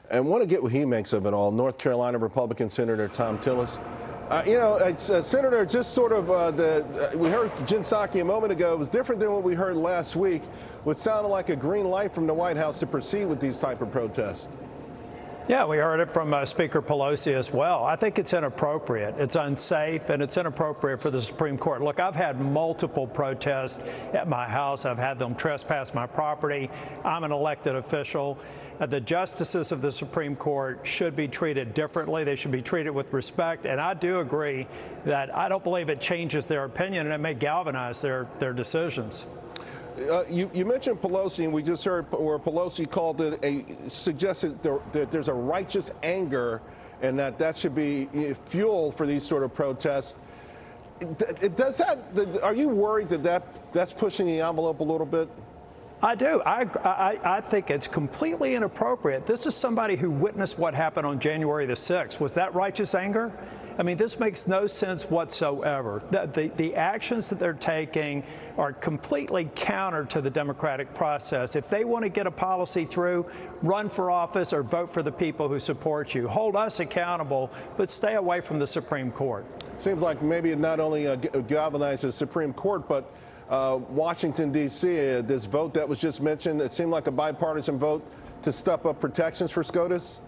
and want to get what he makes of it all. North Carolina Republican Senator Thom Tillis. Senator, just sort of we heard Jen Psaki a moment ago. It was different than what we heard last week, which sounded like a green light from the White House to proceed with these type of protests. Yeah, we heard it from Speaker Pelosi as well. I think it's inappropriate. It's unsafe, and it's inappropriate for the Supreme Court. Look, I've had multiple protests at my house. I've had them trespass my property. I'm an elected official. The justices of the Supreme Court should be treated differently. They should be treated with respect. And I do agree that I don't believe it changes their opinion, and it may galvanize their decisions. You mentioned Pelosi, and we just heard where Pelosi called it suggested that there's a righteous anger, and that should be fuel for these sort of protests. Are you worried that's pushing the envelope a little bit? I do. I think it's completely inappropriate. This is somebody who witnessed what happened on January the 6th. Was that righteous anger? I mean, this makes no sense whatsoever. The actions that they're taking are completely counter to the democratic process. If they want to get a policy through, run for office or vote for the people who support you. Hold us accountable, but stay away from the Supreme Court. Seems like maybe it not only galvanizes the Supreme Court, but Washington, D.C., this vote that was just mentioned, it seemed like a bipartisan vote to step up protections for SCOTUS.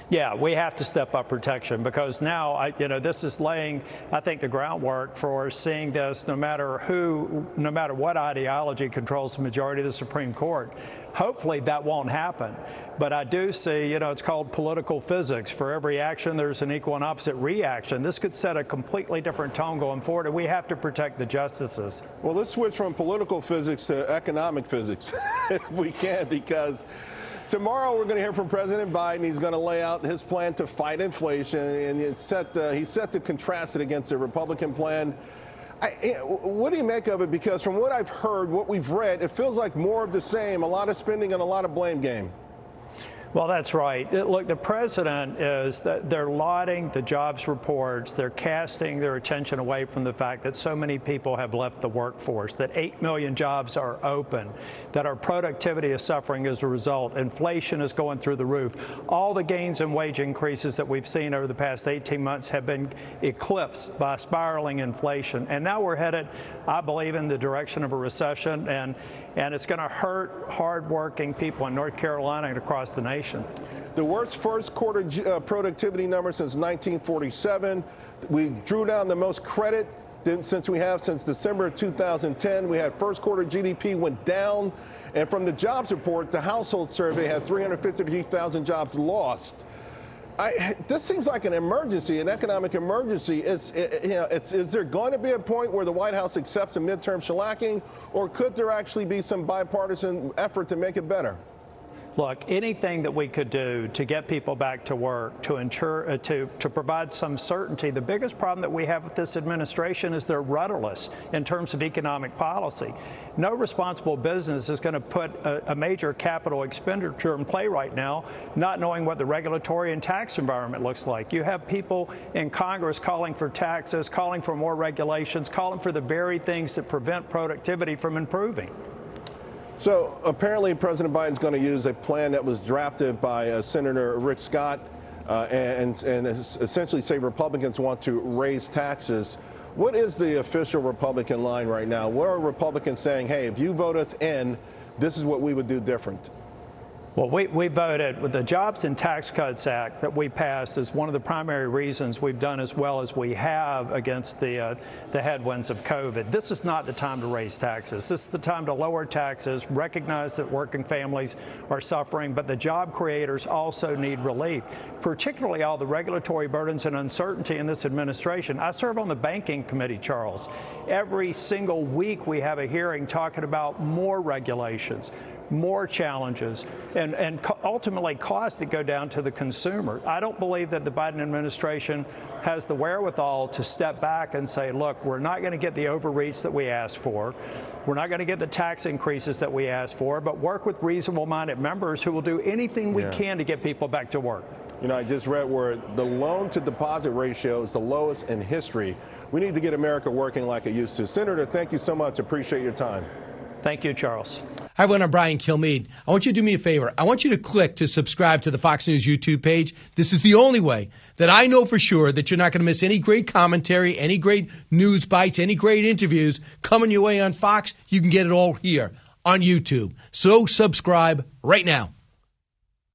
Yeah, we have to step up protection because now, this is laying, I think, the groundwork for seeing this no matter what ideology controls the majority of the Supreme Court. Hopefully that won't happen. But I do see, it's called political physics. For every action, there's an equal and opposite reaction. This could set a completely different tone going forward, and we have to protect the justices. Well, let's switch from political physics to economic physics, if we can, because tomorrow we're going to hear from President Biden. He's going to lay out his plan to fight inflation, and he's set to contrast it against the Republican plan. What do you make of it? Because from what I've heard, what we've read, it feels like more of the same, a lot of spending and a lot of blame game. Well, that's right. Look, the president they're lauding the jobs reports. They're casting their attention away from the fact that so many people have left the workforce, that 8 million jobs are open, that our productivity is suffering as a result. Inflation is going through the roof. All the gains and wage increases that we've seen over the past 18 months have been eclipsed by spiraling inflation. And now we're headed, I believe, in the direction of a recession, and it's going to hurt hardworking people in North Carolina and across the nation. The worst first quarter productivity number since 1947. We drew down the most credit since December of 2010. We had first quarter GDP went down. And from the jobs report, the household survey had 353,000 jobs lost. This seems like an emergency, an economic emergency. Is there going to be a point where the White House accepts a midterm shellacking, or could there actually be some bipartisan effort to make it better? Look, anything that we could do to get people back to work, to ensure, to provide some certainty. The biggest problem that we have with this administration is they're rudderless in terms of economic policy. No responsible business is going to put a major capital expenditure in play right now, not knowing what the regulatory and tax environment looks like. You have people in Congress calling for taxes, calling for more regulations, calling for the very things that prevent productivity from improving. So apparently President Biden's going to use a plan that was drafted by Senator Rick Scott and essentially say Republicans want to raise taxes. What is the official Republican line right now? What are Republicans saying? Hey, if you vote us in, this is what we would do different. Well, we voted with the Jobs and Tax Cuts Act that we passed is one of the primary reasons we've done as well as we have against the headwinds of COVID. This is not the time to raise taxes. This is the time to lower taxes, recognize that working families are suffering, but the job creators also need relief, particularly all the regulatory burdens and uncertainty in this administration. I serve on the Banking Committee, Charles. Every single week we have a hearing talking about more regulations, more challenges, and ultimately costs that go down to the consumer. I don't believe that the Biden administration has the wherewithal to step back and say, look, we're not going to get the overreach that we asked for. We're not going to get the tax increases that we asked for, but work with reasonable-minded members who will do anything we can to get people back to work. I just read where the loan-to-deposit ratio is the lowest in history. We need to get America working like it used to. Senator, thank you so much. Appreciate your time. Thank you, Charles. Hi, everyone. I'm Brian Kilmeade. I want you to do me a favor. I want you to click to subscribe to the Fox News YouTube page. This is the only way that I know for sure that you're not going to miss any great commentary, any great news bites, any great interviews coming your way on Fox. You can get it all here on YouTube. So subscribe right now.